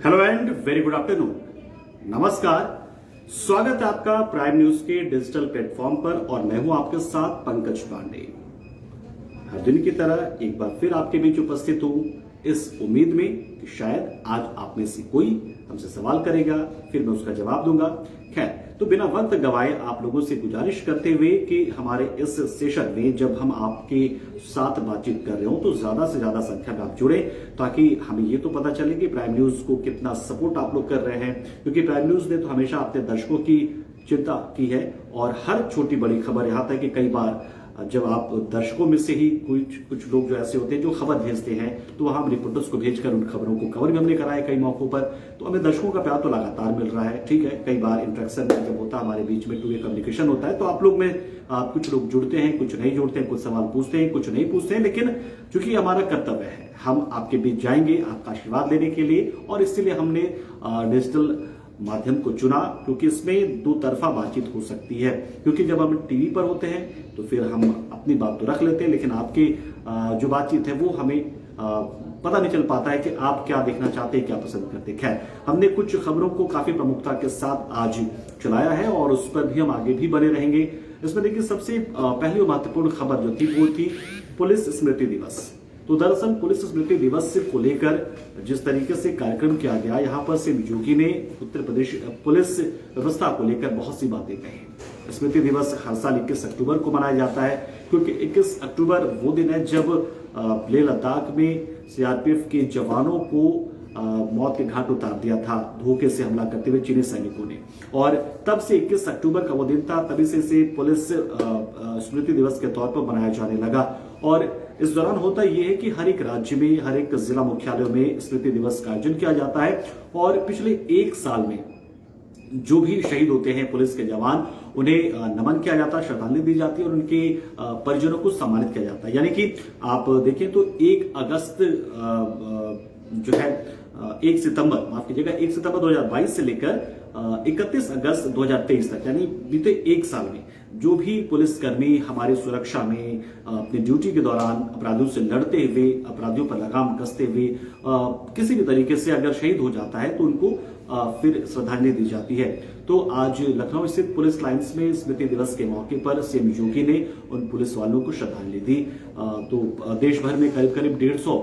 Hello and very good afternoon. नमस्कार, स्वागत है आपका प्राइम न्यूज के डिजिटल प्लेटफॉर्म पर और मैं हूं आपके साथ पंकज पांडे। हर दिन की तरह एक बार फिर आपके बीच उपस्थित हूं इस उम्मीद में कि शायद आज आप में से कोई हमसे सवाल करेगा, फिर मैं उसका जवाब दूंगा। खैर, तो बिना वक्त गवाए आप लोगों से गुजारिश करते हुए कि हमारे इस सेशन में जब हम आपके साथ बातचीत कर रहे हो तो ज्यादा से ज्यादा संख्या में आप जुड़े, ताकि हमें ये तो पता चले कि प्राइम न्यूज को कितना सपोर्ट आप लोग कर रहे हैं, क्योंकि प्राइम न्यूज ने तो हमेशा अपने दर्शकों की चिंता की है और हर छोटी बड़ी खबर, यहां तक कि कई बार जब आप दर्शकों में से ही कुछ लोग जो ऐसे होते हैं जो खबर भेजते हैं तो वहां हम रिपोर्टर्स को भेजकर उन खबरों को कवर भी हमने कराया कई मौकों पर। तो हमें दर्शकों का प्यार तो लगातार मिल रहा है। ठीक है, कई बार इंटरेक्शन जब होता है हमारे बीच में, टू वे कम्युनिकेशन होता है, तो आप लोग में कुछ लोग जुड़ते हैं, कुछ नहीं जुड़ते हैं, कुछ सवाल पूछते हैं, कुछ नहीं पूछते हैं, लेकिन चूंकि हमारा कर्तव्य है, हम आपके बीच जाएंगे आपका आशीर्वाद लेने के लिए, और इसलिए हमने डिजिटल माध्यम को चुना, क्योंकि इसमें दो तरफा बातचीत हो सकती है। क्योंकि जब हम टीवी पर होते हैं तो फिर हम अपनी बात तो रख लेते हैं, लेकिन आपकी जो बातचीत है वो हमें पता नहीं चल पाता है कि आप क्या देखना चाहते हैं, क्या पसंद करते हैं। खैर, हमने कुछ खबरों को काफी प्रमुखता के साथ आज चलाया है और उस पर भी हम आगे भी बने रहेंगे। इसमें देखिए, सबसे पहली महत्वपूर्ण खबर जो थी वो थी पुलिस स्मृति दिवस। तो दरअसल पुलिस स्मृति दिवस को लेकर जिस तरीके से कार्यक्रम किया गया, यहां पर सीएम योगी ने उत्तर प्रदेश पुलिस व्यवस्था को लेकर बहुत सी बातें कही। स्मृति दिवस हर साल 21 अक्टूबर को मनाया जाता है, क्योंकि 21 अक्टूबर वो दिन है जब लेह लद्दाख में सीआरपीएफ के जवानों को मौत के घाट उतार दिया था धोखे से हमला करते हुए चीनी सैनिकों ने। और तब से 21 अक्टूबर का वो दिन था, तभी से इसे पुलिस स्मृति दिवस के तौर पर मनाया जाने लगा। और इस दौरान होता यह है कि हर एक राज्य में, हर एक जिला मुख्यालयों में स्मृति दिवस का आयोजन किया जाता है और पिछले एक साल में जो भी शहीद होते हैं पुलिस के जवान, उन्हें नमन किया जाता है, श्रद्धांजलि दी जाती है और उनके परिजनों को सम्मानित किया जाता है। यानी कि आप देखें तो 1 अगस्त जो है 1 सितंबर 2022 से लेकर 31 अगस्त 2023 तक, यानी बीते एक साल में जो भी पुलिसकर्मी हमारी सुरक्षा में अपनी ड्यूटी के दौरान अपराधियों से लड़ते हुए, अपराधियों पर लगाम कसते हुए किसी भी तरीके से अगर शहीद हो जाता है तो उनको फिर श्रद्धांजलि दी जाती है। तो आज लखनऊ स्थित पुलिस लाइंस में स्मृति दिवस के मौके पर सीएम योगी ने उन पुलिस वालों को श्रद्धांजलि दी। तो देश भर में करीब 150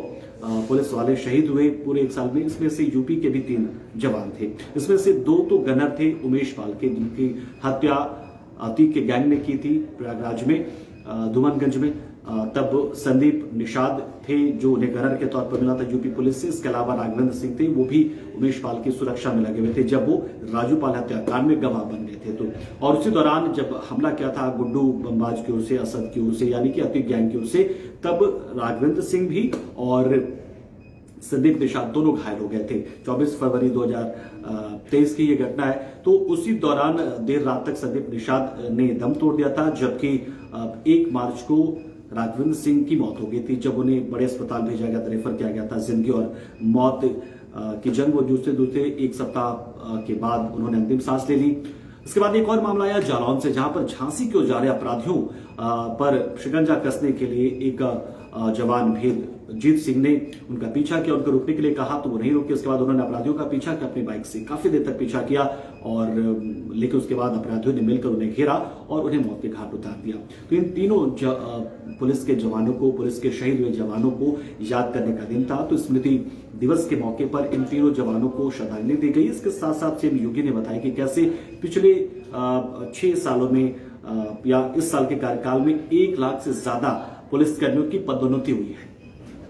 पुलिस वाले शहीद हुए पूरे एक साल में। इसमें से यूपी के भी 3 जवान थे, इसमें से 2 तो गनर थे, उमेश पाल के, जिनकी हत्या अतीक के गैंग ने की थी प्रयागराज में, धुमनगंज में। तब संदीप निषाद थे जो उन्हें गनर के तौर पर मिला था यूपी पुलिस से। इसके अलावा राघवेंद्र सिंह थे, वो भी उमेश पाल की सुरक्षा में लगे हुए थे जब वो राजू पाल हत्याकांड में गवाह बन गए थे। तो और उसी दौरान जब हमला किया था गुड्डू बमबाज की ओर से, असद की ओर से, यानी कि अतीक गैंग की ओर से, तब राघवेंद्र सिंह भी और संदीप निषाद दोनों घायल हो गए थे। 24 फरवरी 2023 की ये घटना है। तो उसी दौरान देर रात तक संदीप निषाद ने दम तोड़ दिया था, जबकि 1 मार्च को राघवेंद्र सिंह की मौत हो गई थी जब उन्हें बड़े अस्पताल भेजा गया था, रेफर किया गया था। जिंदगी और मौत की जंग वो जूझते 1 सप्ताह के बाद उन्होंने अंतिम सांस ले ली। इसके बाद एक और मामला आया जालौन से, जहां पर झांसी की ओर जा रहे अपराधियों पर शिकंजा कसने के लिए एक जवान भेद जीत सिंह ने उनका पीछा किया, उनको रोकने के लिए कहा तो वो नहीं रुके। उसके बाद उन्होंने अपराधियों का पीछा किया, अपनी बाइक से काफी देर तक पीछा किया, और लेकिन उसके बाद अपराधियों ने मिलकर उन्हें घेरा और उन्हें मौत के घाट उतार दिया। तो इन तीनों पुलिस के जवानों को, पुलिस के शहीद हुए जवानों को याद करने का दिन था। तो स्मृति दिवस के मौके पर इन तीनों जवानों को श्रद्धांजलि दी गई। इसके साथ साथ सीएम योगी ने बताया कि कैसे पिछले 6 सालों में या इस साल के कार्यकाल में 1 लाख से ज्यादा पुलिसकर्मियों की पदोन्नति हुई है।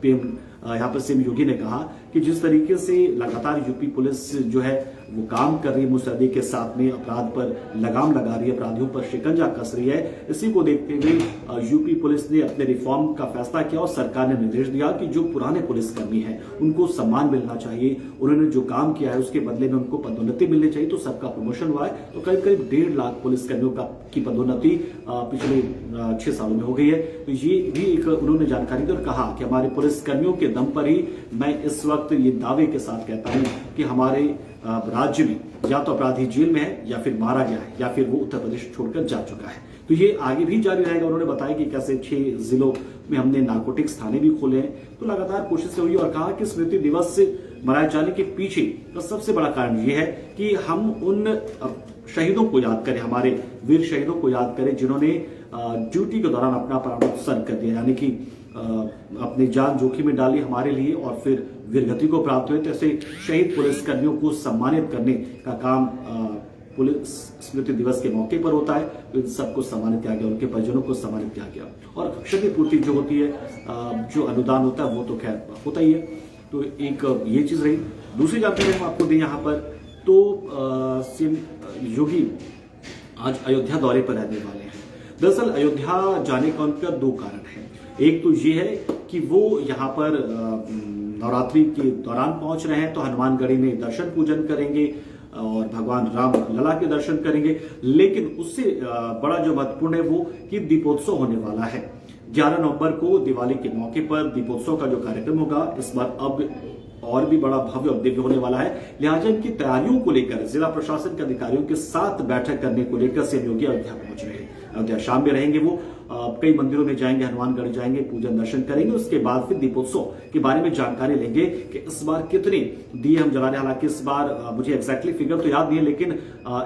यहाँ पर सीएम योगी ने कहा कि जिस तरीके से लगातार यूपी पुलिस जो है वो काम कर रही है, मुस्तैदी के साथ में अपराध पर लगाम लगा रही है, अपराधियों पर शिकंजा कस रही है, इसी को देखते हुए यूपी पुलिस ने अपने रिफॉर्म का फैसला किया और सरकार ने निर्देश दिया कि जो पुराने पुलिसकर्मी हैं उनको सम्मान मिलना चाहिए, उन्होंने जो काम किया है उसके बदले में उनको पदोन्नति मिलनी चाहिए। तो सबका प्रमोशन हुआ है। तो करीब 1.5 लाख पुलिसकर्मियों की पदोन्नति पिछले 6 सालों में हो गई है। तो ये भी एक उन्होंने जानकारी दी और कहा कि हमारे पुलिसकर्मियों के दम पर ही मैं इस वक्त ये दावे के साथ कहता हूं कि हमारे राज्य में या तो अपराधी जेल में है या फिर मारा गया है या फिर वो उत्तर प्रदेश छोड़कर जा चुका है। तो ये आगे भी जारी रहेगा। उन्होंने बताया कि कैसे 6 जिलों में हमने नारकोटिक्स थाने भी खोले हैं। तो लगातार कोशिशें हुई और कहा कि स्मृति दिवस मनाए जाने के पीछे का सबसे बड़ा कारण यह है कि हम उन शहीदों को याद करें, हमारे वीर शहीदों को याद करें जिन्होंने ड्यूटी के दौरान अपना प्राण उत्सर्ग कर दिया, यानी कि अपनी जान जोखिम में डाली हमारे लिए और फिर वीरगति को प्राप्त हुए। तो ऐसे शहीद पुलिसकर्मियों को सम्मानित करने का काम पुलिस स्मृति दिवस के मौके पर होता है। तो इन सबको सम्मानित किया गया, उनके परिजनों को सम्मानित किया गया। और क्षतिपूर्ति जो होती है, जो अनुदान होता है वो तो खैर होता ही है। तो एक ये चीज रही। दूसरी जानकारी हम आपको दें यहाँ पर, तो सीएम योगी आज अयोध्या दौरे पर रहने वाले हैं। दरअसल अयोध्या जाने का उनका दो कारण है। एक तो ये है कि वो यहाँ पर नवरात्रि के दौरान पहुंच रहे हैं, तो हनुमानगढ़ी में दर्शन पूजन करेंगे और भगवान राम लला के दर्शन करेंगे। लेकिन उससे बड़ा जो महत्वपूर्ण है वो कि दीपोत्सव होने वाला है। 11 नवंबर को दिवाली के मौके पर दीपोत्सव का जो कार्यक्रम होगा इस बार अब और भी बड़ा भव्य और दिव्य होने वाला है। लिहाजा इनकी तैयारियों को लेकर जिला प्रशासन के अधिकारियों के साथ बैठक करने को लेकर सीएम योगी अयोध्या पहुंच रहे हैं। अयोध्या शाम में रहेंगे, वो कई मंदिरों में जाएंगे, हनुमानगढ़ जाएंगे, पूजन दर्शन करेंगे। उसके बाद फिर दीपोत्सव के बारे में जानकारी लेंगे कि इस बार कितने दिए हम जला रहे हैं। हालांकि इस बार मुझे एग्जैक्टली फिगर तो याद नहीं है, लेकिन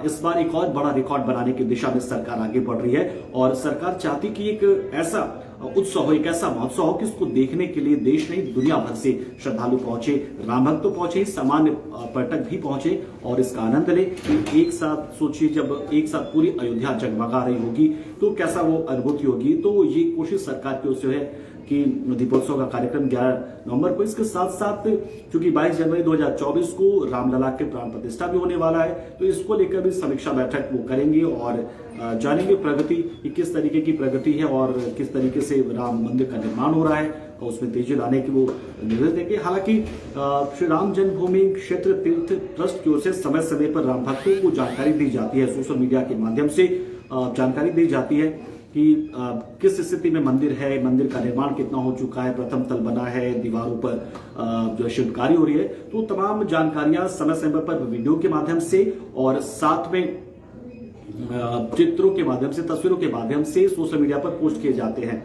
इस बार एक और बड़ा रिकॉर्ड बनाने की दिशा में सरकार आगे बढ़ रही है। और सरकार चाहती कि एक ऐसा उत्सव हो, एक ऐसा महोत्सव हो कि उसको देखने के लिए देश नहीं दुनिया भर से श्रद्धालु पहुंचे, राम भक्त तो पहुंचे, सामान्य पर्यटक भी पहुंचे और इसका आनंद ले। एक साथ सोचिए, जब एक साथ पूरी अयोध्या जगमगा रही होगी तो कैसा वो अनुभूति होगी। तो ये कोशिश सरकार की ओर से है कि दीपोत्सव का कार्यक्रम 11 नवंबर को, इसके साथ साथ चूंकि 22 जनवरी 2024 को रामलला के प्राण प्रतिष्ठा भी होने वाला है, तो इसको लेकर भी समीक्षा बैठक वो करेंगे और जानेंगे प्रगति कि किस तरीके की प्रगति है और किस तरीके से राम मंदिर का निर्माण हो रहा है और उसमें तेजी लाने की वो निर्देश देंगे। हालांकि श्री राम जन्मभूमि क्षेत्र तीर्थ ट्रस्ट की ओर से समय समय पर राम भक्तों को जानकारी दी जाती है, सोशल मीडिया के माध्यम से जानकारी दी जाती है कि किस स्थिति में मंदिर है, मंदिर का निर्माण कितना हो चुका है, प्रथम तल बना है, दीवारों पर जो शिल्पकारी हो रही है। तो तमाम जानकारियां समय समय पर वीडियो के माध्यम से और साथ में चित्रों के माध्यम से, तस्वीरों के माध्यम से सोशल मीडिया पर पोस्ट किए जाते हैं।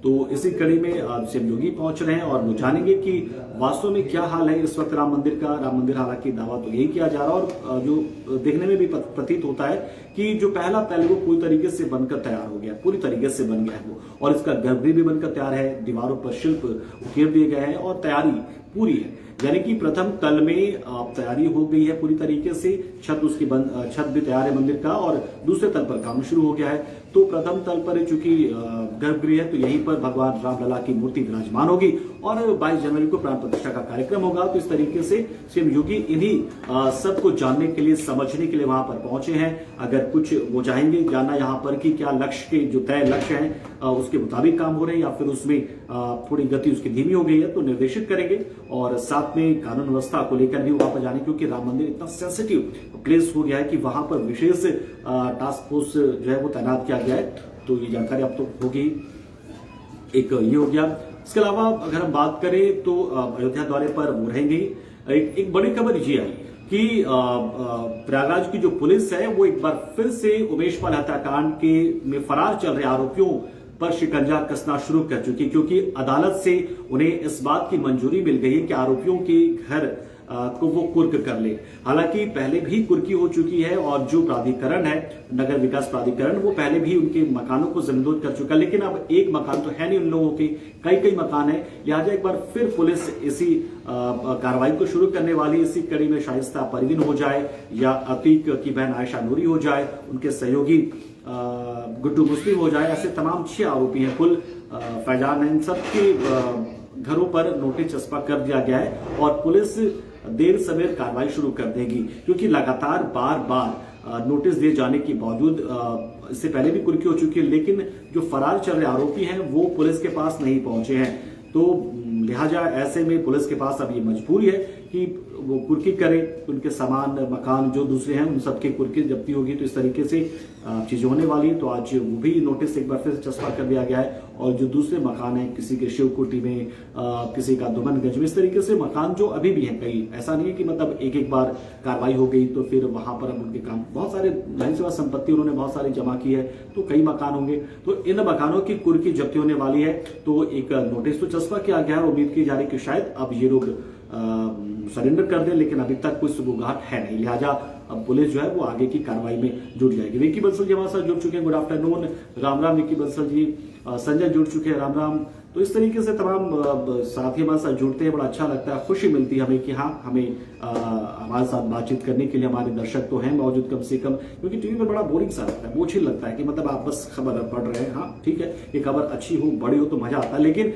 तो इसी कड़ी में सीएम योगी पहुंच रहे हैं और वो जानेंगे कि वास्तव में क्या हाल है इस वक्त राम मंदिर का। राम मंदिर हालांकि दावा तो यही किया जा रहा है और जो देखने में भी प्रतीत होता है कि जो पहला तल वो पूरी तरीके से बनकर तैयार हो गया, पूरी तरीके से बन गया है वो, और इसका गर्भगृह भी बनकर तैयार है, दीवारों पर शिल्प उकेर दिए गए हैं और तैयारी पूरी है। यानी कि प्रथम तल में तैयारी हो गई है पूरी तरीके से, छत भी तैयार है मंदिर का और दूसरे तल पर काम शुरू हो गया है। तो प्रथम तल पर चूंकि गर्भगृह है तो यहीं पर भगवान रामलला की मूर्ति विराजमान होगी और 22 जनवरी को प्राण प्रतिष्ठा का कार्यक्रम होगा। तो इस तरीके से सीएम योगी इन्हीं सबको जानने के लिए, समझने के लिए वहां पर पहुंचे हैं। अगर कुछ वो चाहेंगे जानना यहाँ पर कि क्या लक्ष्य के जो तय लक्ष्य हैं उसके मुताबिक काम हो रहे हैं या फिर उसमें थोड़ी गति उसकी धीमी हो गई है, तो निर्देशित करेंगे। और साथ में कानून व्यवस्था को लेकर भी वहां पर जाने, क्योंकि राम मंदिर इतना सेंसिटिव प्लेस हो गया है कि वहां पर विशेष टास्क फोर्स जो है वो तैनात किया गया है। तो ये जानकारी अब तो होगी, एक ये हो गया। इसके अलावा अगर हम बात करें तो अयोध्या दौरे पर वो रहेंगे। एक बड़ी खबर ये आई कि प्रयागराज की जो पुलिस है वो एक बार फिर से उमेश पाल हत्याकांड के में फरार चल रहे आरोपियों पर शिकंजा कसना शुरू कर चुकी, क्योंकि अदालत से उन्हें इस बात की मंजूरी मिल गई है कि आरोपियों के घर को वो कुर्क कर ले। हालांकि पहले भी कुर्की हो चुकी है और जो प्राधिकरण है, नगर विकास प्राधिकरण, वो पहले भी उनके मकानों को जमींदोज कर चुका है। लेकिन अब एक मकान तो है नहीं उन लोगों के, कई मकान है। लिहाजा एक बार फिर पुलिस इसी कार्रवाई को शुरू करने वाली। इसी कड़ी में शाइस्ता परवीन हो जाए या अतीक की बहन आयशा नूरी हो जाए, उनके सहयोगी गुड्डू मुस्लिम हो जाए, ऐसे तमाम 6 आरोपी हैं कुल। फैजान, इन सबके घरों पर नोटिस चस्पा कर दिया गया है और पुलिस देर सवेर कार्रवाई शुरू कर देगी, क्योंकि लगातार बार नोटिस दिए जाने के बावजूद इससे पहले भी कुर्की हो चुकी है, लेकिन जो फरार चल रहे आरोपी हैं वो पुलिस के पास नहीं पहुंचे हैं। तो लिहाजा ऐसे में पुलिस के पास अब ये मजबूरी है कि वो कुर्की करे, उनके सामान, मकान जो दूसरे हैं उन सबके कुर्की जब्ती होगी। तो इस तरीके से चीजें होने वाली है। तो आज वो भी नोटिस एक बार फिर से चस्पा कर दिया गया है। और जो दूसरे मकान है, किसी के शिवकुटी में, किसी का दुमनगंज में, इस तरीके से मकान जो अभी भी हैं कई, ऐसा नहीं है कि मतलब एक एक बार कार्रवाई हो गई तो फिर वहां पर अब उनके काम, बहुत सारे जाहिर सी बात संपत्ति उन्होंने बहुत सारी जमा की है, तो कई मकान होंगे। तो इन मकानों की कुर्की जब्ती होने वाली है। तो एक नोटिस तो चस्पा किया गया है, उम्मीद की जा रही कि शायद अब ये लोग सरेंडर कर दें, लेकिन अभी तक कोई सुबुगाहट है नहीं। लिहाजा अब पुलिस जो है वो आगे की कार्रवाई में जुट जाएगी। विक्की बंसल जी हमारे साथ जुड़ चुके हैं, गुड आफ्टरनून। राम राम विक्की बंसल जी। संजय जुड़ चुके हैं, राम राम। तो इस तरीके से तमाम साथी हमारे साथ जुड़ते हैं, बड़ा अच्छा लगता है, खुशी मिलती है हमें कि हाँ, हमें हमारे साथ बातचीत करने के लिए हमारे दर्शक तो हैं मौजूद कम से कम, क्योंकि टीवी में बड़ा बोरिंग सा लगता है, बोझिल लगता है कि मतलब आप बस खबर पढ़ रहे हैं। हाँ ठीक है, ये खबर अच्छी हो, बड़ी हो तो मजा आता है, लेकिन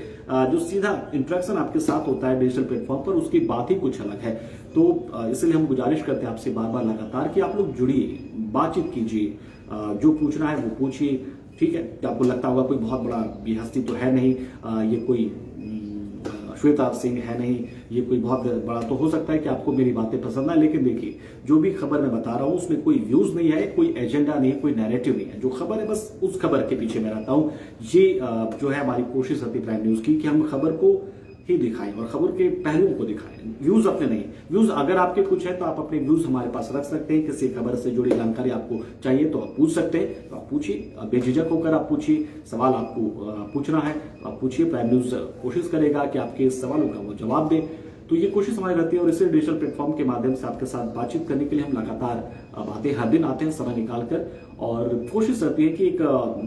जो सीधा इंटरेक्शन आपके साथ होता है डिजिटल प्लेटफॉर्म पर, उसकी बात ही कुछ अलग है। तो इसलिए हम गुजारिश करते हैं आपसे बार बार लगातार कि आप लोग जुड़िए, बातचीत कीजिए, जो पूछना है वो पूछिए। ठीक है, तो आपको लगता होगा कोई बहुत बड़ा ये हस्ती तो है नहीं, ये कोई श्वेता सिंह है नहीं, ये कोई बहुत बड़ा, तो हो सकता है कि आपको मेरी बातें पसंद आए, लेकिन देखिए जो भी खबर मैं बता रहा हूं उसमें कोई व्यूज नहीं है, कोई एजेंडा नहीं है, कोई नैरेटिव नहीं है। जो खबर है बस उस खबर के पीछे मैं रहता हूं। ये जो है हमारी कोशिश रहती है प्राइम न्यूज की कि हम खबर को ही दिखाएं और खबर के पहलुओं को दिखाएं, व्यूज अपने नहीं। व्यूज अगर आपके कुछ है तो आप अपने व्यूज हमारे पास रख सकते हैं। किसी खबर से जुड़ी जानकारी आपको चाहिए तो आप पूछ सकते हैं, तो आप पूछिए, बेझिझक होकर आप पूछिए। सवाल आपको पूछना है तो आप पूछिए, प्राइम न्यूज कोशिश करेगा कि आपके सवालों का वो जवाब दे। तो ये कोशिश हमारी रहती है और इसे डिजिटल प्लेटफॉर्म के माध्यम से आपके साथ बातचीत करने के लिए हम लगातार आते, हर दिन आते हैं समय निकालकर, और कोशिश रहती है कि एक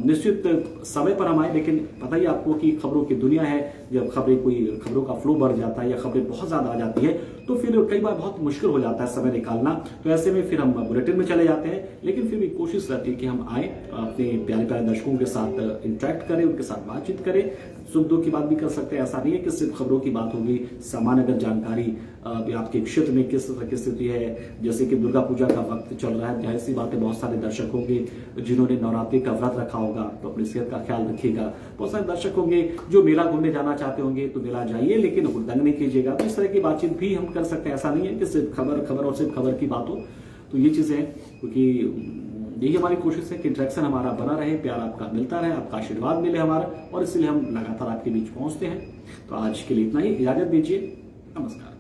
निश्चित समय पर हम आए। लेकिन पता ही आपको कि खबरों की दुनिया है, जब खबरों का फ्लो बढ़ जाता है या खबरें बहुत ज्यादा आ जाती है तो फिर कई बार बहुत मुश्किल हो जाता है समय निकालना। तो ऐसे में फिर हम बुलेटिन में चले जाते हैं, लेकिन फिर भी कोशिश रहती है कि हम आए, अपने प्यारे प्यारे दर्शकों के साथ इंटरेक्ट करें, उनके साथ बातचीत करें, सुख दुख की बात भी कर सकते हैं। ऐसा नहीं है कि सिर्फ खबरों की बात होगी, सामान्य अगर जानकारी आपके क्षेत्र में किस तरह की स्थिति है, जैसे कि दुर्गा पूजा का वक्त चल रहा है, जाहिर सी बात है बहुत सारे दर्शक होंगे जिन्होंने नवरात्रि का व्रत रखा होगा तो अपनी सेहत का ख्याल रखिएगा। बहुत सारे दर्शक होंगे जो मेला घूमने जाना चाहते होंगे तो मेला जाइए, लेकिन हुड़दंग नहीं कीजिएगा। तो इस तरह की बातचीत भी हम कर सकते हैं, ऐसा नहीं है कि सिर्फ खबर और सिर्फ खबर की बात हो। तो ये चीजें हैं, क्योंकि यही हमारी कोशिश है कि इंटरेक्शन हमारा बना रहे, प्यार आपका मिलता रहे, आपका आशीर्वाद मिले हमारा, और इसलिए हम लगातार आपके बीच पहुंचते हैं। तो आज के लिए इतना ही, इजाजत दीजिए, नमस्कार।